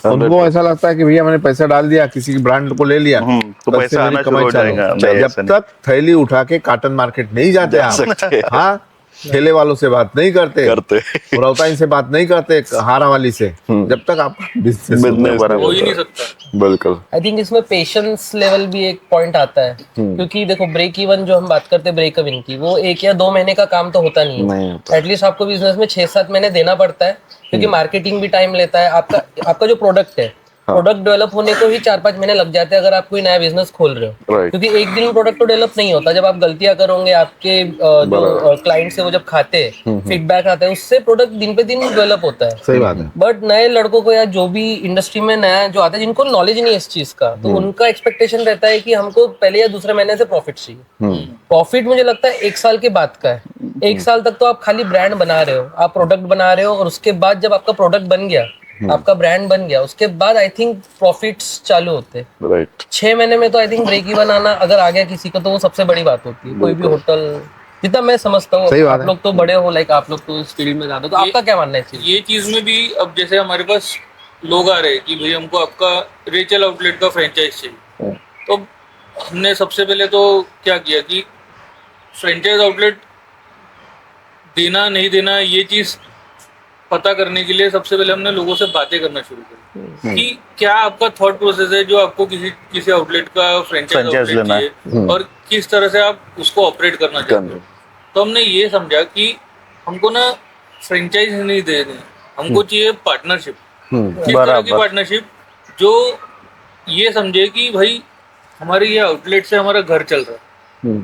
उनको ऐसा लगता है कि भैया मैंने पैसा डाल दिया, किसी की ब्रांड को ले लिया, तो बस पैसा से मेरी आना शुरू कमाई हो चालू। जाएगा। जब तक थैली उठा के कॉटन मार्केट नहीं जाते जा आप, सकते। हाँ, ठेले वालों से बात नहीं करते, मुरौताई से बात नहीं करते, हारा वाली से, जब तक आप बिजनेस हो ही नहीं सकता। बिल्कुल। आई थिंक इसमें पेशेंस लेवल भी एक पॉइंट आता है, क्योंकि देखो ब्रेक इवन जो हम बात करते हैं ब्रेक इवन की, वो 1 या 2 महीने का काम तो होता नहीं है। एटलीस्ट आपको बिजनेस में 6-7 महीने देना पड़ता है, क्योंकि मार्केटिंग भी टाइम लेता है। आपका जो प्रोडक्ट है, प्रोडक्ट डेवलप होने को ही 4-5 महीने लग जाते हैं अगर आप कोई नया बिजनेस खोल रहे हो, क्योंकि एक दिन में प्रोडक्ट तो डेवलप नहीं होता। जब आप गलतियां करोगे, आपके जो क्लाइंट से वो जब खाते हैं, फीडबैक आता है, उससे प्रोडक्ट दिन पे दिन डेवलप होता है। सही बात है। बट नए लड़कों को या जो भी इंडस्ट्री में नया जो आता है, जिनको नॉलेज नहीं है इस चीज का, तो उनका एक्सपेक्टेशन रहता है कि हमको पहले या दूसरे महीने से प्रॉफिट चाहिए। प्रॉफिट मुझे लगता है 1 साल के बाद का है। 1 साल तक तो आप खाली ब्रांड बना रहे हो, आप प्रोडक्ट बना रहे हो, और उसके बाद जब आपका प्रोडक्ट बन गया, आपका ब्रांड बन गया, उसके बाद आई थिंक प्रॉफिट्स चालू होते हैं। राइट। 6 महीने में तो आई थिंक ब्रेक इवन आना अगर आ गया किसी को, तो वो सबसे बड़ी बात होती है। कोई भी होटल, जितना मैं समझता हूँ, आप लोग तो बड़े हो, लाइक आप लोग तो इस फील्ड में ज्यादा, तो आपका क्या मानना है? ये चीज में भी अब जैसे हमारे पास लोग आ रहे हैं कि भाई हमको आपका रेचल आउटलेट का फ्रेंचाइज चाहिए, तो हमने सबसे पहले तो क्या किया कि फ्रेंचाइज आउटलेट देना नहीं देना, ये चीज पता करने के लिए सबसे पहले हमने लोगों से बातें करना शुरू करी कि क्या आपका थॉट प्रोसेस है जो आपको किसी आउटलेट का फ्रेंचाइज आउटलेट चाहिए, और किस तरह से आप उसको ऑपरेट करना चाहते हो। तो हमने ये समझा कि हमको ना फ्रेंचाइज नहीं देनी, हमको चाहिए पार्टनरशिप। किस तरह की पार्टनरशिप? जो ये समझे कि भाई हमारे ये आउटलेट से हमारा घर चल रहा है,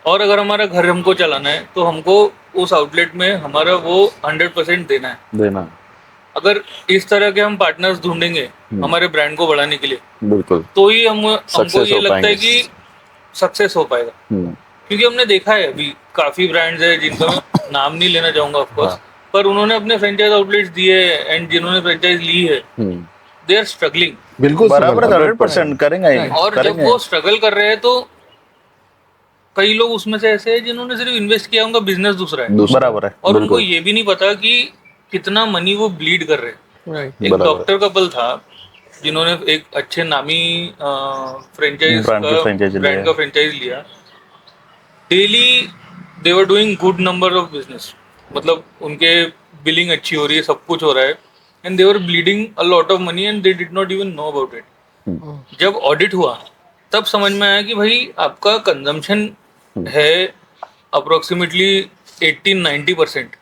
और अगर हमारा घर हमको चलाना है तो हमको उस आउटलेट में हमारा वो 100% देना। अगर इस तरह के हम पार्टनर्स ढूंढेंगे हमारे ब्रांड को बढ़ाने के लिए, बिल्कुल, तो ही हमको ये लगता है कि सक्सेस हो पाएगा। क्योंकि हमने देखा है अभी काफी ब्रांड्स है जिनका मैं नाम नहीं लेना चाहूंगा ऑफकोर्स, पर उन्होंने अपने फ्रेंचाइज आउटलेट्स दिए एंड जिन्होंने फ्रेंचाइज ली है, दे आर स्ट्रगलिंग। बिल्कुल बराबर 100% करेंगे। और जब वो स्ट्रगल कर रहे हैं तो कई लोग उसमें से ऐसे हैं जिन्होंने सिर्फ इन्वेस्ट किया, उनका बिजनेस दूसरा है, बराबर है, और उनको ये भी नहीं पता कि कितना मनी वो ब्लीड कर रहे हैं। एक डॉक्टर कपल था जिन्होंने एक अच्छे नामी ब्रांड का फ्रेंचाइज लिया। Daily they were doing good number of business, मतलब उनके बिलिंग अच्छी हो रही है, सब कुछ हो रहा है, and they were bleeding a lot of money and they did not even know about it. जब ऑडिट हुआ तब समझ में आया कि भाई आपका कंजम्पशन है अप्रोक्सीमेटली 18-90%,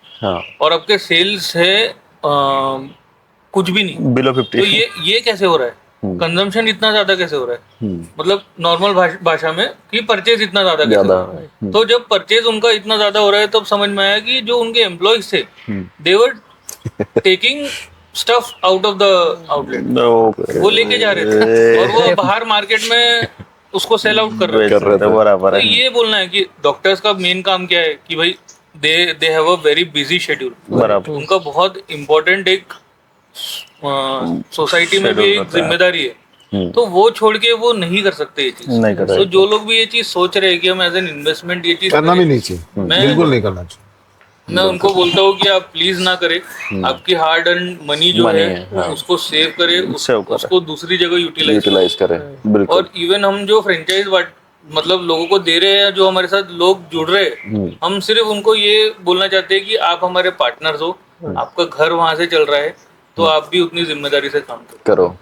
और आपके सेल्स है कुछ भी नहीं, बिलो 50। तो ये कैसे हो रहा है? कंजम्पशन इतना ज्यादा कैसे हो रहा है? मतलब नॉर्मल भाषा में कि परचेज इतना ज्यादा कैसे हो रहा है? तो जब परचेज उनका इतना ज्यादा हो रहा है तब समझ में आया कि जो उनके एम्प्लॉयज थे, they were taking stuff out of the outlet, वो लेके जा रहे थे और वो बाहर मार्केट में उसको सेल आउट कर रहे थे। बराबर है। तो ये बोलना है कि डॉक्टर्स का मेन काम क्या है कि भाई they have a very busy schedule. उनका बहुत इम्पोर्टेंट एक सोसाइटी में भी एक जिम्मेदारी है, तो वो छोड़ के वो नहीं कर सकते ये चीज। तो जो लोग भी ये चीज सोच रहे हैं कि हम एज एन इन्वेस्टमेंट ये चीज करना भी नहीं चाहिए, बिल्कुल नहीं करना चाहिए। मैं उनको बोलता हूँ कि आप प्लीज ना करें, आपकी हार्ड अर्न मनी जो है उसको सेव करें, उसको दूसरी जगह यूटिलाइज करें। और इवन हम जो फ्रेंचाइज मतलब लोगों को दे रहे हैं, जो हमारे साथ लोग जुड़ रहे हैं, हम सिर्फ उनको ये बोलना चाहते हैं कि आप हमारे पार्टनर्स हो, आपका घर वहां से चल रहा है, तो आप भी उतनी जिम्मेदारी से काम करो।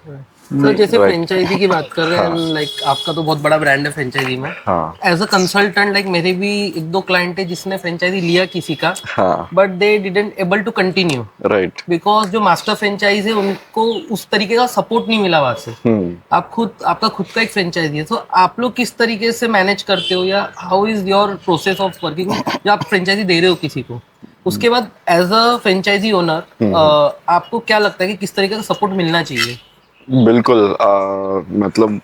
तो जैसे फ्रेंचाइजी की बात कर रहे हैं, लाइक आपका तो बहुत बड़ा ब्रांड है फ्रेंचाइजी में। एज अ कंसल्टेंट, लाइक मेरे भी 1-2 क्लाइंट है जिसने फ्रेंचाइजी लिया किसी का, but they didn't able to continue, right, because जो मास्टर फ्रेंचाइज है उनको उस तरीके का सपोर्ट नहीं मिला वहां से। आपका खुद का एक फ्रेंचाइजी है, तो आप लोग किस तरीके से मैनेज करते हो, या how is your process of working? जब आप फ्रेंचाइजी दे रहे हो किसी को, उसके बाद एज अ फ्रेंचाइजी ओनर आपको क्या लगता है कि किस तरीके का सपोर्ट मिलना चाहिए? बिल्कुल, मतलब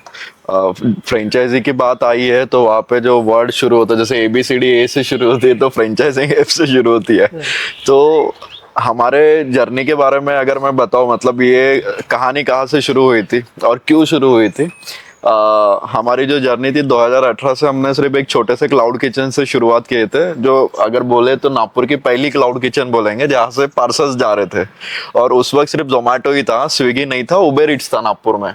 फ्रेंचाइजी की बात आई है तो वहाँ पे जो वर्ड शुरू होता है, जैसे ABCD A से शुरू होती है, तो फ्रेंचाइजिंग F से शुरू होती है। तो हमारे जर्नी के बारे में अगर मैं बताऊँ, मतलब ये कहानी कहाँ से शुरू हुई थी और क्यों शुरू हुई थी, हमारी जो जर्नी थी 2018 से हमने सिर्फ एक छोटे से क्लाउड किचन से शुरुआत किए थे, जो अगर बोले तो नागपुर की पहली क्लाउड किचन बोलेंगे, जहाँ से पार्सल्स जा रहे थे। और उस वक्त सिर्फ जोमेटो ही था, स्विगी नहीं था, उबेर ईट्स था नागपुर में।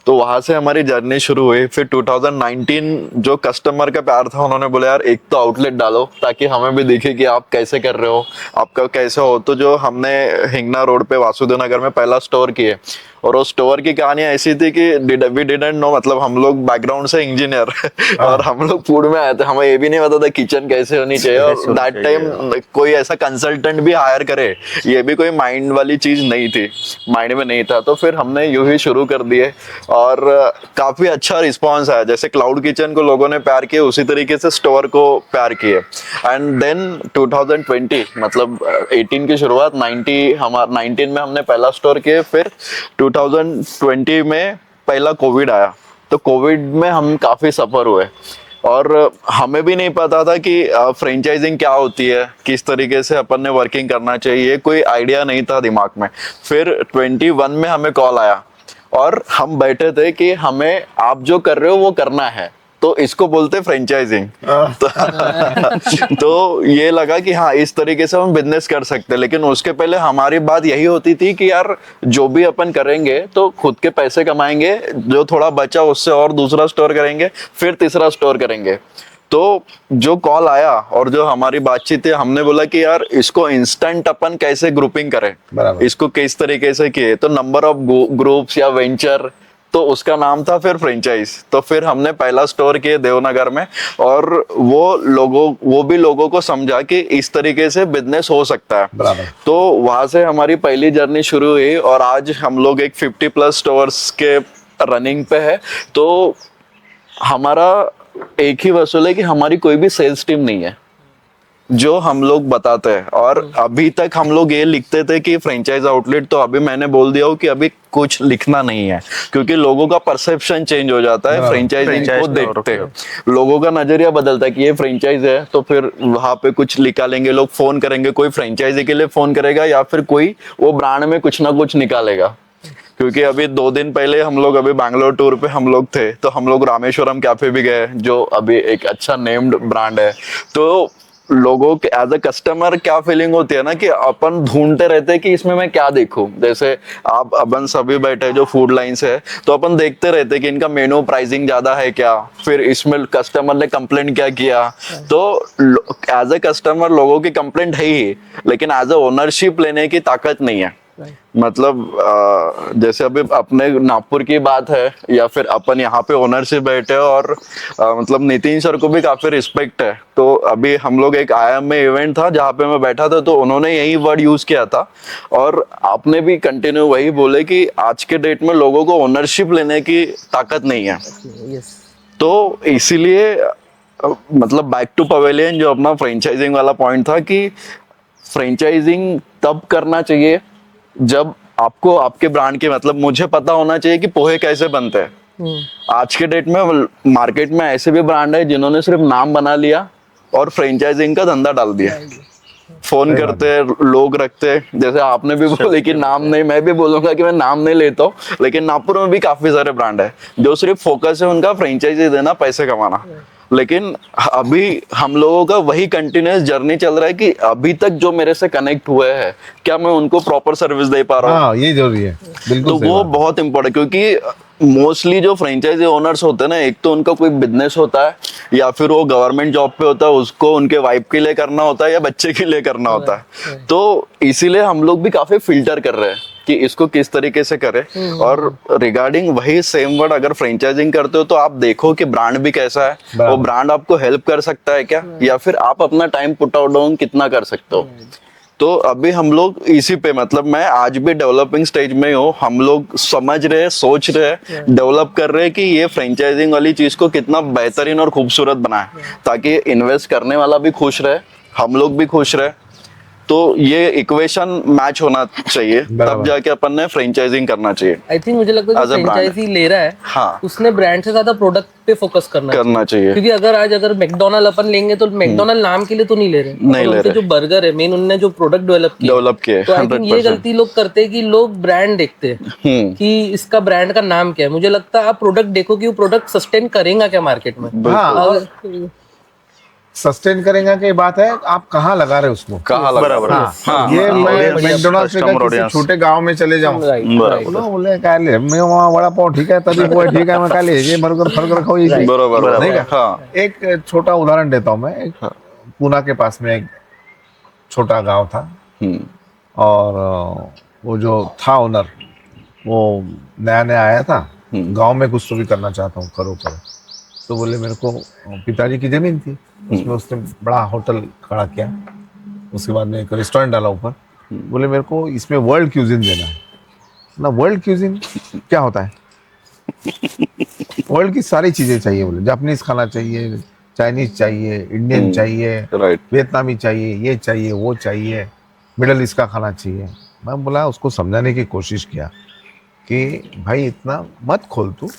तो वहां से हमारी जर्नी शुरू हुई। फिर 2019 जो कस्टमर का प्यार था, उन्होंने बोला यार एक तो आउटलेट डालो ताकि हमें भी दिखे कि आप कैसे कर रहे हो, आपका कैसे हो। तो जो हमने हिंगना रोड पे वासुदेव नगर में पहला स्टोर किए, और उस स्टोर की कहानी ऐसी थी कि वी डिडंट नो, मतलब हम लोग बैकग्राउंड से इंजीनियर और हम लोग फूड में आए थे, हमें ये भी नहीं पता था किचन कैसे होनी चाहिए। और दैट टाइम कोई ऐसा कंसल्टेंट भी हायर करे, ये भी कोई माइंड वाली चीज नहीं थी, माइंड में नहीं था। तो फिर हमने यूं ही शुरू कर दिए और काफी अच्छा रिस्पॉन्स आया। जैसे क्लाउड किचन को लोगों ने प्यार किया, उसी तरीके से स्टोर को प्यार किए। एंड देन 2020 मतलब 18 की शुरुआत, 19 में हमने पहला स्टोर किया। फिर 2020 में पहला कोविड आया, तो कोविड में हम काफी सफर हुए और हमें भी नहीं पता था कि फ्रेंचाइजिंग क्या होती है, किस तरीके से अपन ने वर्किंग करना चाहिए, कोई आइडिया नहीं था दिमाग में। फिर 21 में हमें कॉल आया और हम बैठे थे कि हमें आप जो कर रहे हो वो करना है, तो इसको बोलते फ्रेंचाइजिंग। तो ये लगा कि हाँ इस तरीके से हम बिजनेस कर सकते हैं। लेकिन उसके पहले हमारी बात यही होती थी कि यार जो भी अपन करेंगे तो खुद के पैसे कमाएंगे, जो थोड़ा बचा उससे और दूसरा स्टोर करेंगे, फिर तीसरा स्टोर करेंगे। तो जो कॉल आया और जो हमारी बातचीत है, हमने बोला कि यार इसको इंस्टेंट अपन कैसे ग्रुपिंग करें, इसको किस तरीके से किए। तो नंबर ऑफ ग्रुप्स या वेंचर, तो उसका नाम था फिर फ्रेंचाइज। तो फिर हमने पहला स्टोर किया देवनगर में, और वो भी लोगों को समझा कि इस तरीके से बिजनेस हो सकता है। तो वहां से हमारी पहली जर्नी शुरू हुई और आज हम लोग एक 50+ स्टोर्स के रनिंग पे है। तो हमारा एक ही वसूल है कि हमारी कोई भी सेल्स टीम नहीं है, जो हम लोग बताते हैं। और अभी तक हम लोग ये लिखते थे कि फ्रेंचाइज आउटलेट, तो अभी मैंने बोल दिया हो कि अभी कुछ लिखना नहीं है, क्योंकि लोगों का परसेप्शन चेंज हो जाता है। फ्रेंचाइजिंग को देखते हैं, लोगों का नजरिया बदलता है कि ये फ्रेंचाइज है, तो फिर वहां पे कुछ निकालेंगे, लोग फोन करेंगे, कोई फ्रेंचाइजी के लिए फोन करेगा या फिर कोई वो ब्रांड में कुछ ना कुछ निकालेगा। क्योंकि अभी 2 दिन पहले हम लोग अभी बैंगलोर टूर पे हम लोग थे, तो हम लोग रामेश्वरम कैफे भी गए, जो अभी एक अच्छा नेम्ड ब्रांड है। तो लोगों के एज अ कस्टमर क्या फीलिंग होती है ना, कि अपन ढूंढते रहते हैं कि इसमें मैं क्या देखूं। जैसे आप अपन सभी बैठे जो फूड लाइन से है, तो अपन देखते रहते हैं कि इनका मेनू प्राइसिंग ज्यादा है क्या, फिर इसमें कस्टमर ने कंप्लेंट क्या किया। तो एज अ कस्टमर लोगों की कंप्लेंट है ही, लेकिन एज अ ओनरशिप लेने की ताकत नहीं है। मतलब जैसे अभी अपने नागपुर की बात है, या फिर अपन यहाँ पे ओनर से बैठे और मतलब नितिन सर को भी काफी रिस्पेक्ट है। तो अभी हम लोग एक IIM में इवेंट था जहाँ पे मैं बैठा था, तो उन्होंने यही वर्ड यूज किया था और आपने भी कंटिन्यू वही बोले कि आज के डेट में लोगों को ओनरशिप लेने की ताकत नहीं है। तो इसीलिए मतलब बैक टू पवेलियन, जो अपना फ्रेंचाइजिंग वाला पॉइंट था, कि फ्रेंचाइजिंग तब करना चाहिए जब आपको आपके ब्रांड के, मतलब मुझे पता होना चाहिए कि पोहे कैसे बनते हैं। आज के डेट में मार्केट में ऐसे भी ब्रांड है जिन्होंने सिर्फ नाम बना लिया और फ्रेंचाइजिंग का धंधा डाल दिया। फोन करते लोग रखते, जैसे आपने भी बोले कि नाम नहीं, मैं भी बोलूंगा कि मैं नाम नहीं लेता हूँ, लेकिन नागपुर में भी काफी सारे ब्रांड है जो सिर्फ फोकस है उनका फ्रेंचाइजी देना, पैसे कमाना। लेकिन अभी हम लोगों का वही कंटिन्यूअस जर्नी चल रहा है कि अभी तक जो मेरे से कनेक्ट हुए हैं, क्या मैं उनको प्रॉपर सर्विस दे पा रहा हूँ। ये जरूरी है, बिल्कुल। तो वो बहुत इंपॉर्टेंट, क्योंकि मोस्टली जो फ्रेंचाइजी ओनर्स होते हैं ना, एक तो उनका कोई बिजनेस होता है, या फिर वो गवर्नमेंट जॉब पे होता है, उसको उनके वाइफ के लिए करना होता है या बच्चे के लिए करना होता है। तो इसीलिए हम लोग भी काफी फिल्टर कर रहे हैं कि इसको किस तरीके से करें। और रिगार्डिंग वही सेम वर्ड, अगर फ्रेंचाइजिंग करते हो तो आप देखो कि ब्रांड भी कैसा है, वो ब्रांड आपको हेल्प कर सकता है क्या, या फिर आप अपना टाइम पुट आउट डाउन कितना कर सकते हो। तो अभी हम लोग इसी पे, मतलब मैं आज भी डेवलपिंग स्टेज में हूँ। हम लोग समझ रहे, सोच रहे, डेवलप कर रहे हैं कि ये फ्रेंचाइजिंग वाली चीज को कितना बेहतरीन और खूबसूरत बनाए, ताकि इन्वेस्ट करने वाला भी खुश रहे, हम लोग भी खुश रहे। तो ये इक्वेशन मैच होना चाहिए, तब जाके अपन ने फ्रेंचाइजिंग करना चाहिए। आई थिंक मुझे लगता है As a brand. फ्रेंचाइजी ले रहा है, हाँ, उसने ब्रांड से ज्यादा प्रोडक्ट पे फोकस करना चाहिए। क्योंकि अगर मैकडोनल्ड अपन लेंगे तो मैकडोनल्ड नाम के लिए तो नहीं ले रहे, नहीं ले रहे। जो बर्गर है मेन, उनने जो प्रोडक्ट डेवलप किए, तो आई थिंक ये गलती लोग करते हैं कि लोग ब्रांड देखते हैं कि इसका ब्रांड का नाम क्या है। मुझे लगता है आप प्रोडक्ट देखो कि वो प्रोडक्ट सस्टेन करेगा क्या मार्केट में। सस्टेन करेगा की बात है, आप कहाँ लगा रहे उसको, कहाँ लगा रहे। हाँ, ये मैं मैकडोनल्ड्स में किसी छोटे गांव में चले जाऊं, बोले क्या ले, मैं वहाँ वड़ा पाव ठीक है, तभी वो ठीक है, मैं क्या ले, ये बर्गर फर्गर खाओ, ये बरोबर नहीं क्या। एक छोटा उदाहरण देता हूँ मैं, पूना के पास में एक छोटा गांव था, और वो जो था ओनर, वो नया नया आया था गांव में, कुछ तो भी करना चाहता हूँ, करो। तो बोले मेरे को, पिताजी की जमीन थी, उसमें उसने बड़ा होटल खड़ा किया, उसके बाद में एक रेस्टोरेंट डाला ऊपर। बोले मेरे को इसमें वर्ल्ड क्यूजिन देना है ना। वर्ल्ड क्यूजिन क्या होता है? वर्ल्ड की सारी चीजें चाहिए। बोले जापानीज खाना चाहिए, चाइनीज चाहिए, इंडियन चाहिए, वियतनामी चाहिए, ये चाहिए, वो चाहिए, मिडल ईस्ट का खाना चाहिए। मैं बोला, उसको समझाने की कोशिश किया कि भाई इतना मत खोल तू,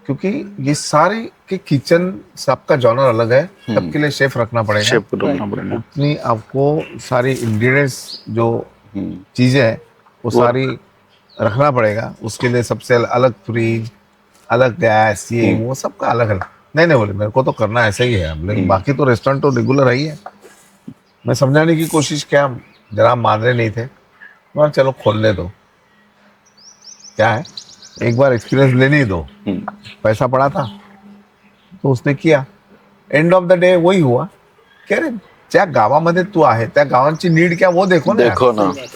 क्योंकि ये सारे के किचन सबका जॉनर अलग है, सबके लिए शेफ रखना पड़ेगा, उतनी आपको सारी इंग्रेडिएंट्स जो चीजें हैं वो सारी रखना पड़ेगा, उसके लिए सबसे अलग फ्रिज, अलग गैस, ये वो सबका अलग अलग। नहीं बोले मेरे को तो करना ऐसा ही है, लेकिन बाकी तो रेस्टोरेंट तो रेगुलर ही है। मैं समझाने की कोशिश किया, जरा मान रहे नहीं थे। मैं चलो खोलने दो, क्या है, एक बार एक्सपीरियंस लेने ही दो, पैसा पड़ा था तो उसने किया। एंड ऑफ द डे वही हुआ, कह रहे ज्या गावामध्ये तू आहे त्या गावांची नीड क्या वो देखो ना।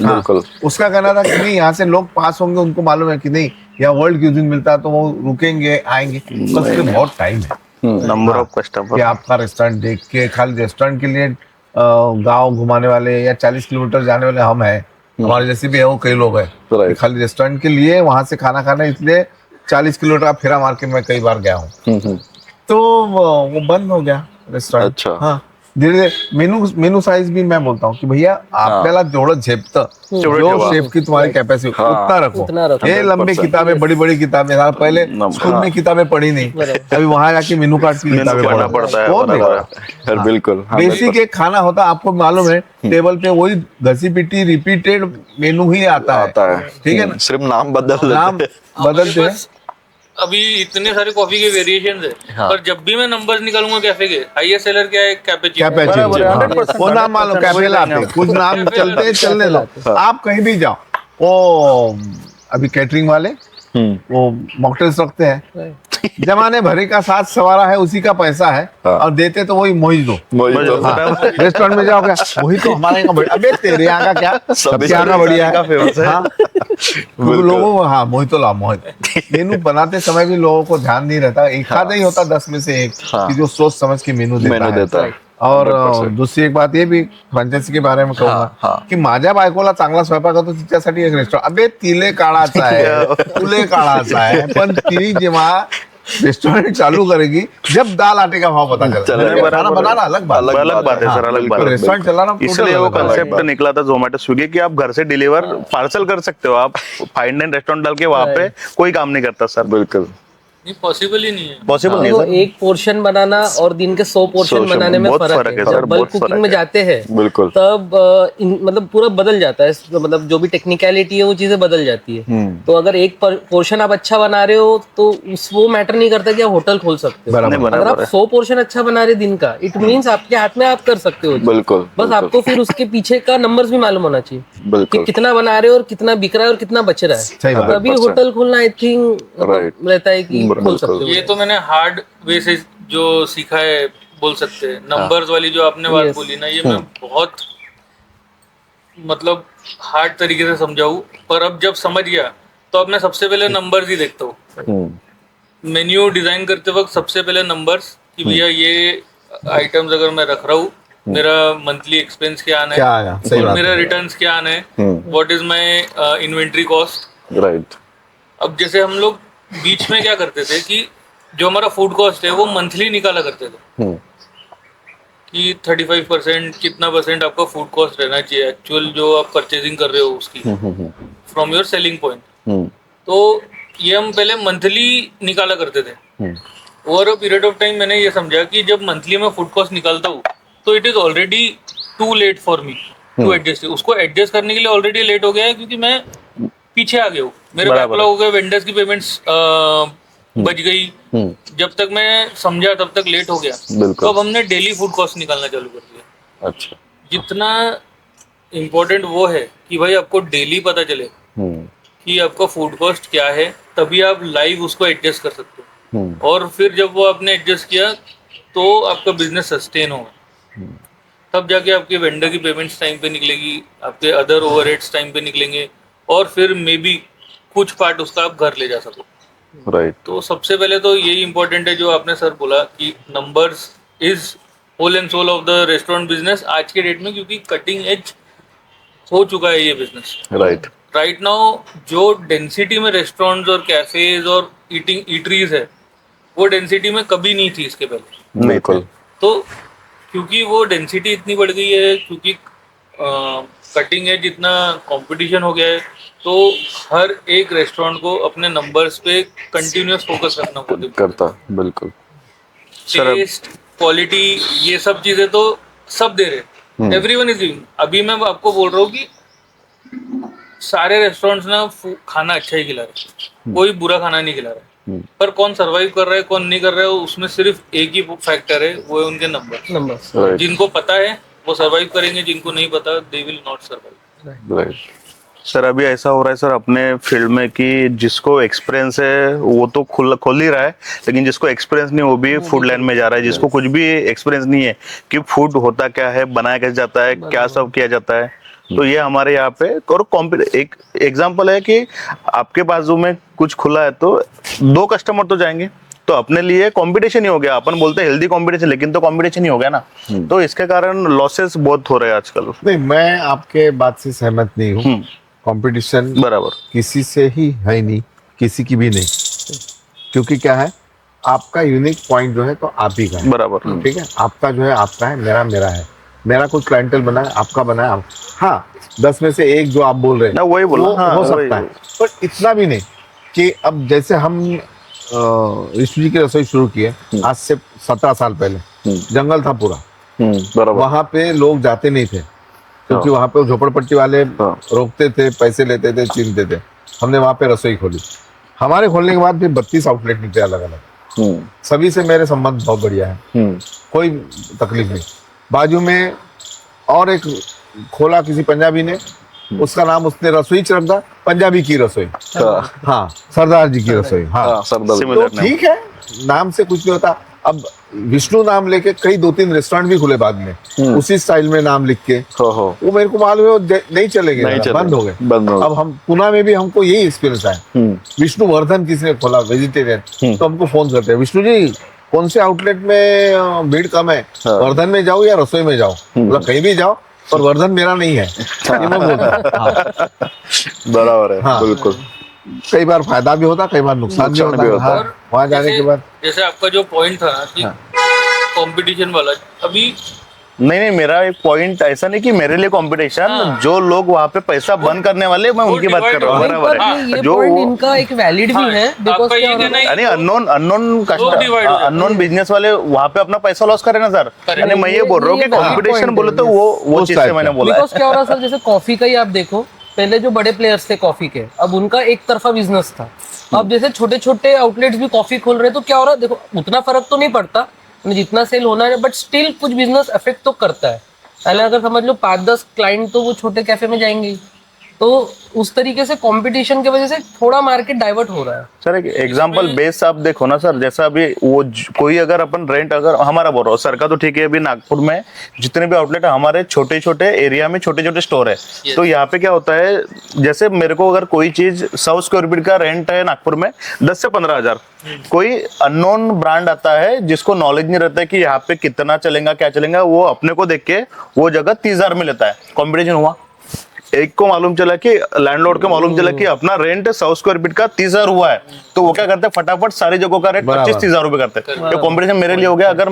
बिल्कुल। उसका कहना था कि नहीं, यहाँ से लोग पास होंगे, उनको मालूम है कि नहीं यहाँ वर्ल्ड क्यूजिन मिलता है, तो वो रुकेंगे, आएंगे। उसके बहुत टाइम है, नंबर ऑफ कस्टमर, कि आपका रेस्टोरेंट देख के, खाली रेस्टोरेंट के लिए गाँव घुमाने वाले या 40 किलोमीटर जाने वाले हम हैं, हमारे जैसे भी है वो कई लोग हैं, खाली रेस्टोरेंट के लिए वहां से खाना खाना, इसलिए 40 किलोमीटर फेरा मार के मैं कई बार गया हूँ। तो वो बंद हो गया रेस्टोरेंट। अच्छा। हाँ, धीरे धीरे मेनू साइज भी मैं बोलता हूँ कि भैया आपल्याला जेवढं झेपतं, जो शेफ की तुम्हारी कैपेसिटी उतना रखो। ये लंबी किताबें, बड़ी बड़ी किताबें, पहले स्कूल में किताबें पढ़ी नहीं, अभी वहां जाके मेनू कार्ड की किताबें पढ़ना पड़ता है। बिल्कुल बेसिक एक खाना होता है, आपको मालूम है, टेबल पे वही घसी पिटी रिपीटेड मेनू ही आता है, ठीक है ना, सिर्फ नाम बदलते हैं। अभी इतने सारे कॉफी के वेरिएशंस है, पर जब भी मैं नंबर्स निकालूंगा कैफे के, हाईएस्ट सेलर क्या है, कैपेचिनो, वो नाम मालूम, कैफे लाते, कुछ नाम चलने दो। आप कहीं भी जाओ, वो अभी कैटरिंग वाले वो मॉकटेल्स रखते हैं, जमाने भरे का साथ सवारा है, उसी का पैसा है, और देते तो वही मोहितो। रेस्टोरेंट में जाओ, क्या मोहितो हमारे यहाँ बढ़िया, अबे तेरे यहाँ का क्या, सबके यहाँ का बढ़िया है। लोगों को हाँ मोहितो लाओ, मेनू बनाते समय भी लोगों को ध्यान नहीं रहता, एक आधा ही होता 10 में से एक कि जो सोच समझ के मेनू देता है। और दुसरी एक बात ये भी फ्रँचायझी के बारे में कहूंगा की माझ्या बायकोला चांगला स्वयंपाक होतो, तिच्यासाठी एक रेस्टोरेंट, अबे तिले काळाचा आहे, तुले काळाचा आहे, पण ती जेव्हा रेस्टोरेंट चालू करेगी, जब दाल आटे का भाव पता चलेगा, खाना बनाना अलग बात है सर, अलग बात है। रेस्टोरेंट चलाना, इसलिए वो कंसेप्ट निकला था जोमेटो स्विगी कि आप घर से डिलीवर पार्सल कर सकते हो, आप फाइन डाइन रेस्टोरेंट डाल के, वहाँ पे कोई काम नहीं करता सर। बिल्कुल पॉसिबल ही नहीं है, पॉसिबल नहीं तो है। एक पोर्शन बनाना और दिन के 100 पोर्शन बनाने में फर्क है। जब बल्क कुकिंग में जाते हैं बिल्कुल, तब मतलब पूरा बदल जाता है, मतलब जो भी टेक्निकलिटी है वो चीजें बदल जाती है। तो अगर एक पोर्शन आप अच्छा बना रहे हो तो वो मैटर नहीं करता कि आप होटल खोल सकते हो। अगर आप 100 पोर्शन अच्छा बना रहे दिन का, इट मीन्स आपके हाथ में आप कर सकते हो। बिल्कुल, बस आपको फिर उसके पीछे का नंबर्स भी मालूम होना चाहिए कि कितना बना रहे हो और कितना बिक रहा है और कितना बच रहा है, तभी होटल खोलना आई थिंक रहता है कि खोल सकते हो। ये तो मैंने हार्ड वे से जो सीखा है बोल सकते हैं। नंबर्स वाली जो आपने बात बोली ना, ये मैं बहुत मतलब हार्ड तरीके से समझाऊं, पर अब जब समझ गया तो अब मैं सबसे पहले नंबर्स ही देखता हूँ। मेन्यू डिजाइन करते वक्त सबसे पहले नंबर्स, कि भैया ये आइटम्स अगर मैं रख रहा हूँ, मेरा मंथली एक्सपेंस क्या आना है, मेरा रिटर्न्स क्या आना है, what is my inventory cost, right. अब जैसे हम लोग बीच में क्या करते थे कि जो हमारा फूड कॉस्ट है वो मंथली निकाला करते थे, कि 35% कितना परसेंट आपका फूड कॉस्ट रहना चाहिए एक्चुअल जो आप परचेजिंग कर रहे हो उसकी फ्रॉम योर सेलिंग पॉइंट। तो ये हम पहले मंथली निकाला करते थे। Over a period of time मैंने ये समझा कि जब मंथली मैं फूड कॉस्ट निकालता हूँ तो it is already too late for me to adjust. उसको एडजस्ट करने के लिए ऑलरेडी लेट हो गया है क्योंकि मैं पीछे आ गया हूँ, मेरे बैकलॉग हो गए, वेंडर्स की पेमेंट्स बच गई। जब तक मैं समझा तब तक लेट हो गया। तो अब हमने डेली फूड कॉस्ट निकालना चालू कर दिया। अच्छा, जितना इम्पोर्टेंट वो है कि भाई आपको डेली पता चले कि आपका फूड कॉस्ट क्या है, तभी आप लाइव उसको एडजस्ट कर सकते हो। और फिर जब वो आपने एडजस्ट किया तो आपका बिजनेस सस्टेन होगा, तब जाके आपके वेंडर की पेमेंट्स टाइम पे निकलेगी, आपके अदर ओवरहेड्स टाइम पे निकलेंगे, और फिर मे बी कुछ पार्ट उसका आप घर ले जा सको। राइट। तो सबसे पहले तो यही इंपॉर्टेंट है जो आपने सर बोला कि numbers is whole and soul of the restaurant business आज के डेट में, क्योंकि कटिंग एज हो चुका है ये बिजनेस। राइट नाउ जो डेंसिटी में रेस्टोरेंट्स और कैफेज और ईटरीज है वो डेंसिटी में कभी नहीं थी इसके पहले। बिल्कुल। तो क्योंकि वो डेंसिटी इतनी बढ़ गई है, क्योंकि कटिंग एज इतना कंपटीशन हो गया है, तो हर एक रेस्टोरेंट को अपने नंबर्स पे कंटिन्यूअस फोकस रखना करता। बिल्कुल। टेस्ट, क्वालिटी, ये सब चीजें तो सब दे रहे, एवरीवन इज गिविंग। अभी मैं आपको बोल रहा हूँ कि सारे रेस्टोरेंट्स ना खाना अच्छा ही खिला रहे, कोई बुरा खाना नहीं खिला रहा है। पर कौन सरवाइव कर रहा है कौन नहीं कर रहा है उसमें सिर्फ एक ही फैक्टर है, वो है उनके नंबर। जिनको पता है वो सरवाइव करेंगे, जिनको नहीं पता they will not survive. Sir अभी ऐसा हो रहा है सर अपने फील्ड में कि जिसको एक्सपीरियंस है वो तो खोल ही रहा है, लेकिन जिसको एक्सपीरियंस नहीं वो भी फूड लाइन में जा रहा है। जिसको कुछ भी एक्सपीरियंस नहीं है कि फूड होता क्या है, बनाया कैसे जाता है, क्या सब किया जाता है, तो ये हमारे यहाँ पे और एक एग्जांपल है कि आपके बाजू में कुछ खुला है तो 2 कस्टमर तो जाएंगे, तो अपने लिए कंपटीशन ही हो गया। अपन बोलते हैं हेल्दी कंपटीशन, लेकिन तो कंपटीशन ही हो गया ना। तो इसके कारण लॉसेस बहुत हो रहे हैं आजकल। नहीं, मैं आपके बात से सहमत नहीं हूँ। कंपटीशन बराबर किसी से ही है नहीं, किसी की भी नहीं, क्योंकि क्या है आपका यूनिक पॉइंट जो है तो आप ही का है। बराबर। ठीक है, आपका जो है आपका है, मेरा मेरा है, मेरा कुछ क्लाइंटल बना है, आपका बना है। हाँ, 10 में से 1 जो आप बोल रहे हैं वही बोला, हाँ, हो सकता है, पर इतना भी नहीं कि अब जैसे हम विष्णु जी की रसोई शुरू की है आज से 17 साल पहले, जंगल था पूरा, वहां पे लोग जाते नहीं थे क्योंकि वहां पे झोपड़पट्टी वाले रोकते थे, पैसे लेते थे, छीनते थे। हमने वहां पे रसोई खोली। हमारे खोलने के बाद फिर 32 आउटलेट निकले अलग अलग। सभी से मेरे संबंध बहुत बढ़िया है, कोई तकलीफ नहीं। बाजू में और एक खोला किसी पंजाबी ने, उसका नाम उसने रसोई रख दिया पंजाबी की रसोई। हाँ, सरदार जी की रसोई। हाँ, तो ठीक है, नाम से कुछ नहीं होता। अब विष्णु नाम लेके कई 2-3 रेस्टोरेंट भी खुले बाद में उसी स्टाइल में नाम लिख के, वो मेरे को मालूम है वो नहीं चलेंगे, बंद हो गए। अब हम पुणे में भी हमको यही एक्सपीरियंस है। विष्णु वर्धन किसी ने खोला वेजिटेरियन, तो हमको फोन करते हैं, विष्णु जी कौन से आउटलेट में भीड़ कम है, वर्धन में जाओ या रसोई में जाओ? मतलब कहीं भी जाओ पर वर्धन मेरा नहीं है। बराबर है। हाँ, बिल्कुल। कई बार फायदा भी होता, कई बार नुकसान भी होता है वहां जाने के बाद। जैसे आपका जो पॉइंट था कि कंपटीशन वाला, अभी नहीं, मेरा एक पॉइंट ऐसा नहीं कि मेरे लिए कंपटीशन, जो लोग वहाँ पे पैसा बर्न करने वाले, मैं उनकी बात कर रहा हूँ। बराबर है, जो इनका एक वैलिड भी है, यानी अननोन बिजनेस वाले वहाँ पे अपना पैसा लॉस करे ना सर। यानी मैं ये बोल रहा हूँ कि कंपटीशन बोले तो वो चीज से मैंने बोला। क्या हो रहा सर, जैसे कॉफी का ही आप देखो, पहले जो बड़े प्लेयर्स थे कॉफी के, अब उनका एक तरफा बिजनेस था। अब जैसे छोटे छोटे आउटलेट्स भी कॉफी खोल रहे हैं, तो क्या हो रहा है देखो, उतना फर्क तो नहीं पड़ता जितना सेल होना है, बट स्टिल कुछ बिजनेस अफेक्ट तो करता है। पहले अगर समझ लो 5-10 क्लाइंट तो वो छोटे कैफे में जाएंगे, तो उस तरीके से कंपटीशन की वजह से थोड़ा मार्केट डाइवर्ट हो रहा है। सर एक एग्जांपल बेस आप देखो ना सर, जैसा अभी वो कोई अगर अपन रेंट, अगर हमारा बोल रहा हूँ सर का तो ठीक है, अभी नागपुर में जितने भी आउटलेट है हमारे छोटे छोटे एरिया में छोटे छोटे स्टोर है। तो यहाँ पे क्या होता है, जैसे मेरे को अगर कोई चीज 100 स्क्वायर फीट का रेंट है नागपुर में 10 से 15 हजार, कोई अननोन ब्रांड आता है जिसको नॉलेज नहीं रहता है कि यहाँ पे कितना चलेगा क्या चलेगा, वो अपने को देख के वो जगह 30,000 में लेता है। कॉम्पिटिशन हुआ, एक को मालूम चला कि लैंडलॉर्ड को मालूम चला कि अपना रेंट 100 स्क्वायर फीट का 30,000 हुआ है, तो वो क्या करते हैं फटाफट सारी जगहों का रेट 25-30,000 रुपए करते हैं। तो कॉम्पिटिशन मेरे लिए हो गया, अगर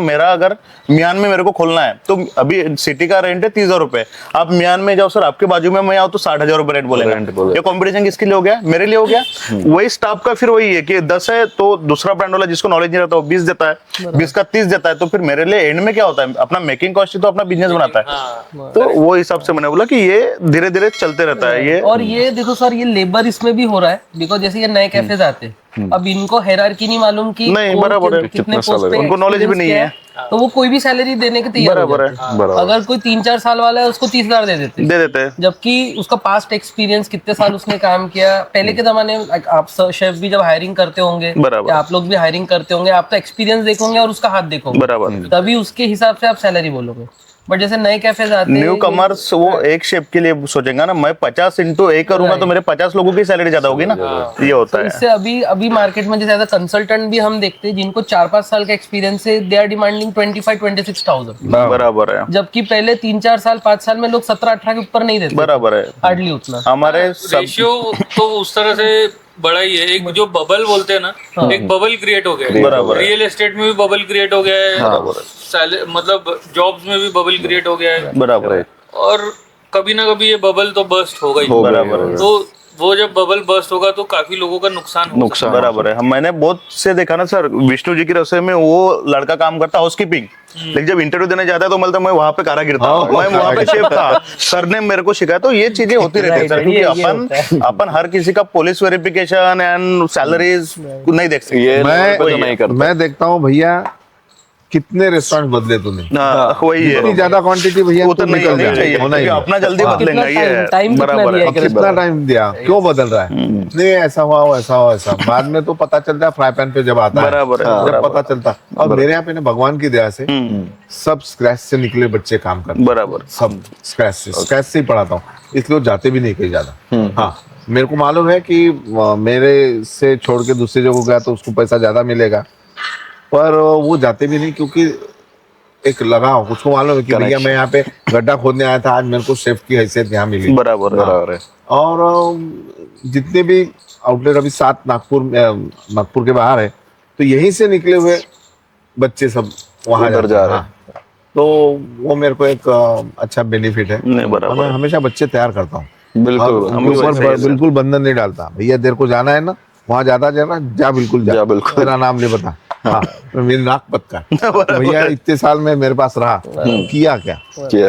मियान में मेरे को खोलना है तो अभी सिटी का रेंट है 30,000 रुपए, आप मियान में जाओ सर, आपके बाजू में मैं आऊँ तो 60,000 रुपए रेंट बोलेगा। ये कॉम्पिटिशन किसके लिए हो गया? मेरे लिए हो गया। वही स्टाफ का फिर वही है कि 10 है तो दूसरा ब्रांड वाला जिसको नॉलेज नहीं रहता वो 20 देता है, 20 का 30 देता है, तो फिर मेरे लिए एंड में क्या होता है, अपना मेकिंग कॉस्ट तो अपना बिजनेस बनाता है। तो वो हिसाब से मैंने बोला कि ये धीरे धीरे चलते रहता है ये। और ये देखो सर, ये लेबर इसमें भी हो रहा है, बिकॉज जैसे ये नए कैफेज आते हैं, अब इनको हायरार्की नहीं मालूम कि नहीं, बराबर है, कितने पोस्ट पे उनको knowledge भी नहीं है, तो वो कोई भी सैलरी देने के तैयार हो बराबर जाते हैं। अगर कोई 3-4 साल वाला है उसको 30,000 दे देते हैं, जबकि उसका पास्ट एक्सपीरियंस कितने साल उसने काम किया। पहले के जमाने में आप शेफ भी जब हायरिंग करते होंगे या आप लोग भी हायरिंग करते होंगे, आप तो एक्सपीरियंस देखोगे और उसका हाथ देखोगे, बराबर, तभी उसके हिसाब से आप सैलरी बोलोगे। बट जैसे नए कैफेज आते हैं, न्यू कमर्स वो एक शेफ के लिए सोचेंगे ना, मैं 50 into 1 करूंगा तो मेरे 50 लोगों की सैलरी ज्यादा होगी ना, ये होता है। इससे अभी मार्केट में जैसे एज अ कंसल्टेंट भी हम देखते हैं जिनको 4-5 साल का एक्सपीरियंस है, दे आर डिमांडिंग 25-26,000, बराबर है, जबकि पहले 3-4 साल 5 साल में लोग 17-18 के ऊपर नहीं देते, बराबर है, हार्डली उतना। हमारे रेशियो तो उस तरह से बड़ा ही है। एक जो बबल बोलते हैं ना, एक बबल क्रिएट हो गया है। बराबर है। रियल एस्टेट में भी बबल क्रिएट हो गया है, मतलब जॉब्स में भी बबल क्रिएट हो गया है, बराबर है, और कभी ना कभी ये बबल तो बर्स्ट होगा ही। बराबर है। तो वो जब बबल बर्स्ट होगा तो काफी लोगों का नुकसान होगा। बराबर है। हम मैंने बहुत से देखा ना सर, विष्णु जी की रसोई में वो लड़का काम करता हाउसकीपिंग, लेकिन जब इंटरव्यू देने जाता है तो मतलब मैं वहां पे कारागिर था, मैं वहां पे शेफ था, सर ने मेरे को सिखाया। तो ये चीजें होती रहती है सर, क्योंकि अपन हर किसी का पुलिस वेरिफिकेशन एंड सैलरीज नहीं देख सकते। मैं देखता हूँ भैया कितने रेस्टोरेंट बदले तूने, वही है, इतनी ज्यादा क्वांटिटी भैया वो तो नहीं होनी चाहिए, क्योंकि अपना जल्दी बदलेगा ये, बराबर है। कितना टाइम दिया, क्यों बदल रहा है, नहीं ऐसा हुआ ऐसा हुआ ऐसा, बाद में तो पता चलता है फ्राई पैन पे जब आता है, बराबर है, जब पता चलता। और मेरे यहाँ पे ना भगवान की दया से सब स्क्रैच से निकले बच्चे काम करते हैं, बराबर, सब स्क्रैच से ही पढ़ाता हूँ, इसलिए वो जाते भी नहीं कहीं ज्यादा। हाँ, मेरे को मालूम है कि मेरे से छोड़ के दूसरी जगह गया तो उसको पैसा ज्यादा मिलेगा, पर वो जाते भी नहीं, क्योंकि एक लगाव, उसको मालूम है कि भैया मैं यहाँ पे गड्ढा खोदने आया था, आज मेरे को शेफ की हैसियत यहाँ मिली। बराबर है। और जितने भी आउटलेट अभी 7 नागपुर के बाहर है, तो यहीं से निकले हुए बच्चे सब वहां जा रहे हैं, तो वो मेरे को एक अच्छा बेनिफिट है। और मैं हमेशा बच्चे तैयार करता हूँ, बिल्कुल बंधन नहीं डालता। भैया देर को जाना है ना, वहाँ ज्यादा जा, बिल्कुल जा, मेरा नाम ले बता, हाँ मेरी नाक पत्का, भैया इतने साल में मेरे पास रहा, किया क्या,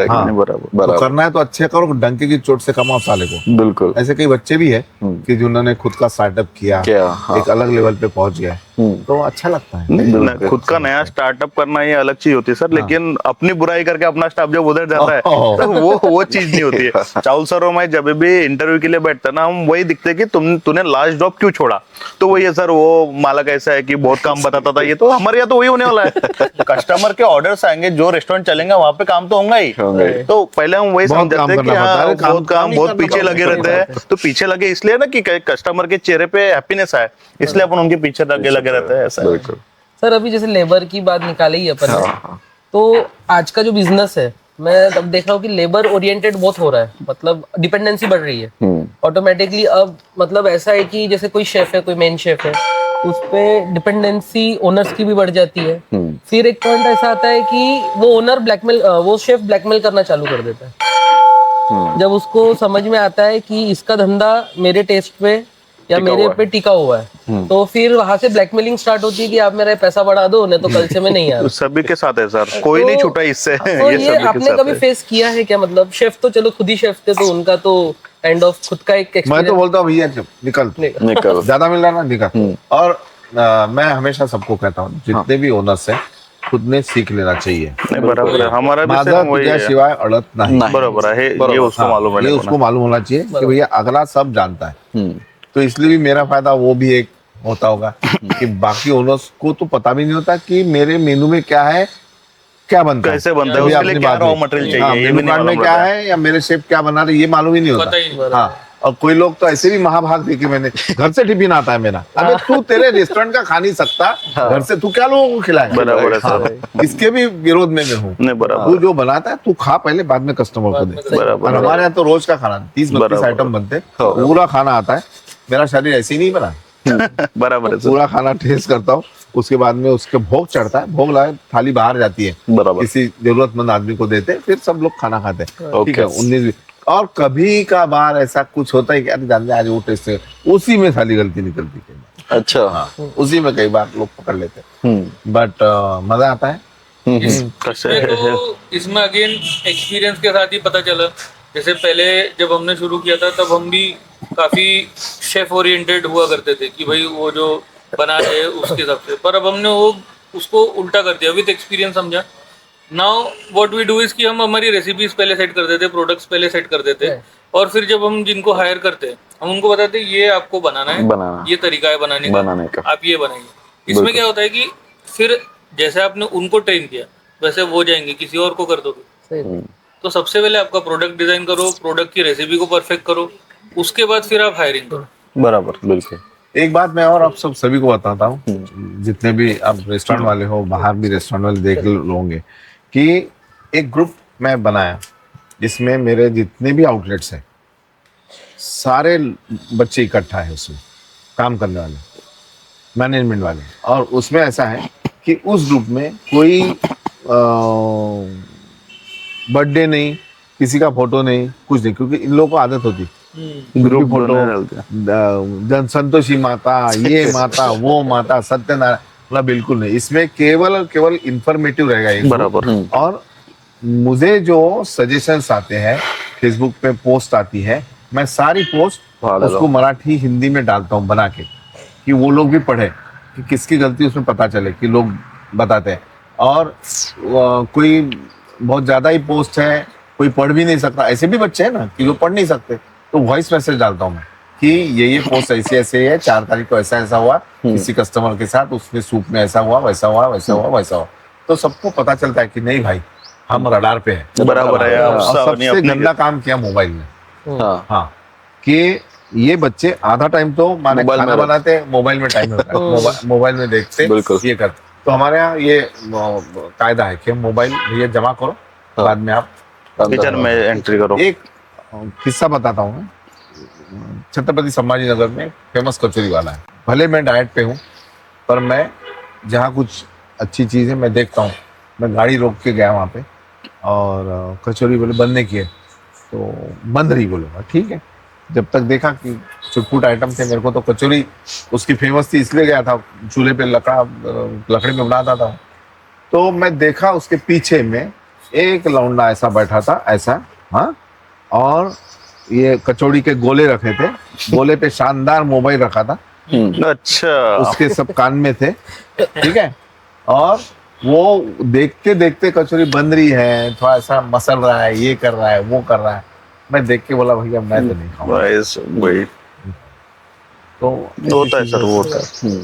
हाँ, बराबर तो करना है तो अच्छे करो, डंके की चोट से कमाओ साले को। बिल्कुल ऐसे कई बच्चे भी है कि जिन्होंने खुद का स्टार्टअप किया, एक अलग लेवल पे पहुंच गया, तो अच्छा लगता है। खुद का नया स्टार्टअप करना ये अलग चीज होती है सर, लेकिन अपनी बुराई करके अपना स्टाफ जब उधर जाता है तो वो चीज नहीं होती है। चाउल सर मैं जब भी इंटरव्यू के लिए बैठता ना, हम वही दिखते कि तूने लास्ट जॉब क्यों छोड़ा, तो वही है सर, वो मालक ऐसा है कि बहुत काम बताता था, ये तो हमारे यहाँ तो वही होने वाला है। कस्टमर के ऑर्डर्स आएंगे, जो रेस्टोरेंट चलेंगे वहां पे काम तो होगा ही, तो पहले हम वही समझते हैं कि हाँ बहुत पीछे लगे रहते हैं, तो पीछे लगे इसलिए ना कि कस्टमर के चेहरे पे हैप्पीनेस आए, इसलिए अपन उनके पीछे लगे रहते हैं। ऐसा सर अभी जैसे लेबर की बात निकाली ही अपन ने, तो आज का जो बिजनेस है मैं अब देख रहा हूँ कि लेबर ओरिएंटेड बहुत हो रहा है, मतलब डिपेंडेंसी बढ़ रही है ऑटोमेटिकली। अब मतलब ऐसा है कि जैसे कोई शेफ है, कोई मेन शेफ है, उस पे डिपेंडेंसी ओनर्स की भी बढ़ जाती है। फिर एक पॉइंट ऐसा आता है कि वो ओनर वो शेफ ब्लैकमेल करना चालू कर देता है, जब उसको समझ में आता है कि इसका धंधा मेरे टेस्ट पे या मेरे पे टिका हुआ है, तो फिर वहां से ब्लैकमेलिंग स्टार्ट होती है कि आप मेरा पैसा बढ़ा दो, नहीं तो कल से मैं नहीं आ रहा। सभी के साथ है सर, कोई नहीं छूटा इससे। तो ये आपने कभी फेस किया है क्या? मतलब शेफ तो चलो खुद ही शेफ थे, तो उनका तो काइंड ऑफ खुद का एक मैं तो बोलता हूँ भैया निकल ज्यादा मिल रहा ना निकल। और मैं हमेशा सबको कहता हूँ, जितने भी ओनर्स हैं खुद ने सीख लेना चाहिए। बराबर है, हमारा भी सिवाय अड़त नहीं। बराबर है, ये उसको मालूम है, ये उसको मालूम होना चाहिए कि भैया अगला सब जानता है। तो इसलिए भी मेरा फायदा वो भी एक होता होगा कि बाकी ओनर्स को तो पता भी नहीं होता कि मेरे मेनू में क्या है, क्या बनता है, कैसे बनता है, उसके लिए क्या रॉ मटेरियल चाहिए, मेनू कार्ड में क्या है, या मेरे शेफ क्या बना रहे, ये मालूम ही नहीं होता। हाँ, और कोई लोग तो ऐसे भी महाभाग देखे मैंने, घर से टिफिन आता है मेरा। अबे तू तेरे रेस्टोरेंट का खा नहीं सकता, घर से तू क्या लोगों को खिलाएगा? बराबर है हाँ, सर। इसके भी विरोध में मैं हूँ। नहीं बराबर, तू जो बनाता है तू खा पहले, बाद में कस्टमर को दे। बराबर। और हमारे यहाँ तो रोज का खाना 30-32 बराबर। आइटम बनते, पूरा खाना आता है। मेरा शरीर ऐसे ही नहीं बना, बराबर है सर। पूरा खाना टेस्ट करता हूँ, उसके बाद में उसके भोग चढ़ता है, भोग लाए थाली बाहर जाती है, बराबर। किसी जरूरतमंद आदमी को देते, फिर सब लोग खाना खाते हैं। ओके। ठीक है, 19 और कभी का बार ऐसा कुछ होता है कि अरे जानते हैं, आज वो टेस्ट है, उसी में सारी गलती निकलती है। अच्छा। हाँ, उसी में कई बार लोग पकड़ लेते हैं, बट मजा आता है। कैसे ये तो इसमें अगेन एक्सपीरियंस के साथ ही पता चला। जैसे पहले जब हमने शुरू किया था तब हम भी काफी शेफ ओरिएंटेड हुआ करते थे कि भाई वो जो बना है उसके हिसाब से, पर अब हमने वो उसको उल्टा कर दिया। विद एक्सपीरियंस समझा, now what we do is कि हम हमारी रेसिपीज पहले सेट कर देते, प्रोडक्ट्स पहले सेट कर देते, और फिर जब हम जिनको हायर करते हैं हम उनको बताते हैं ये आपको बनाना है, ये तरीका है बनाने का, आप ये बनाइए। इसमें क्या होता है कि फिर जैसे आपने उनको ट्रेन किया वैसे वो जाएंगे, किसी और को कर दोगे। तो सबसे पहले आपका प्रोडक्ट डिजाइन करो, प्रोडक्ट की रेसिपी को परफेक्ट करो, उसके बाद फिर आप हायरिंग करो। बराबर, बिल्कुल। एक बात मैं और आप सभी को बताता हूँ, जितने भी आप रेस्टोरेंट वाले हो, बाहर भी रेस्टोरेंट वाले देख लोगे, कि एक ग्रुप मैं बनाया जिसमें मेरे जितने भी आउटलेट्स हैं सारे बच्चे इकट्ठा है, उसमें काम करने वाले, मैनेजमेंट वाले। और उसमें ऐसा है कि उस ग्रुप में कोई बर्थडे नहीं, किसी का फोटो नहीं, कुछ नहीं, क्योंकि इन लोगों को आदत होती ग्रुप फोटो, जन संतोषी माता, ये माता, वो माता, सत्यनारायण, मतलब बिल्कुल नहीं। इसमें केवल इंफॉर्मेटिव रहेगा एक बराबर। और मुझे जो सजेशंस आते हैं, फेसबुक पे पोस्ट आती है, मैं सारी पोस्ट उसको मराठी हिंदी में डालता हूँ बना के, कि वो लोग भी पढ़े, कि किसकी गलती उसमें पता चले, कि लोग बताते हैं। और कोई बहुत ज्यादा ही पोस्ट है, कोई पढ़ भी नहीं सकता, ऐसे भी बच्चे हैं ना कि जो पढ़ नहीं सकते, तो वॉइस मैसेज डालता हूँ मैं कि ये पोस्ट ऐसे है, 4 तारीख को ऐसा हुआ किसी कस्टमर के साथ, उसने सूप में ऐसा हुआ, वैसा हुआ, वैसा हुआ, वैसा हुआ। तो सबको पता चलता है कि नहीं भाई, हम रडार पे हैं। बराबर है। और सबसे गंदा काम किया मोबाइल में। हाँ, कि ये बच्चे आधा टाइम तो माने खाना बनाते, मोबाइल में टाइम होता है, मोबाइल में देखते, ये करते। तो हमारे यहाँ ये कायदा है कि मोबाइल भैया जमा करो, बाद में आप किचन में एंट्री करो। एक किस्सा बताता हूँ मैं, छत्रपति संभाजी नगर में फेमस कचौरी वाला है। भले मैं डाइट पे हूँ, पर मैं जहाँ कुछ अच्छी चीज़ है मैं देखता हूँ। मैं गाड़ी रोक के गया वहाँ पे, और कचौरी बोले बनने की है, तो बंद रही। बोलूँगा ठीक है। जब तक देखा कि चुटपुट आइटम थे, मेरे को तो कचौरी उसकी फेमस थी इसलिए गया था, चूल्हे पे लकड़ी में बनाता था। तो मैं देखा उसके पीछे में एक लौंडा ऐसा बैठा था, ऐसा, हाँ, और ये कचौड़ी के गोले रखे थे, गोले पे शानदार मोबाइल रखा था। अच्छा। उसके सब कान में थे, ठीक है। और वो देखते देखते कचौरी बन रही है, थोड़ा ऐसा मसल रहा है, ये कर रहा है, वो कर रहा है। मैं देख के बोला भैया मैं तो नहीं खाऊंगा। वही तो होता है सर, वो होता है।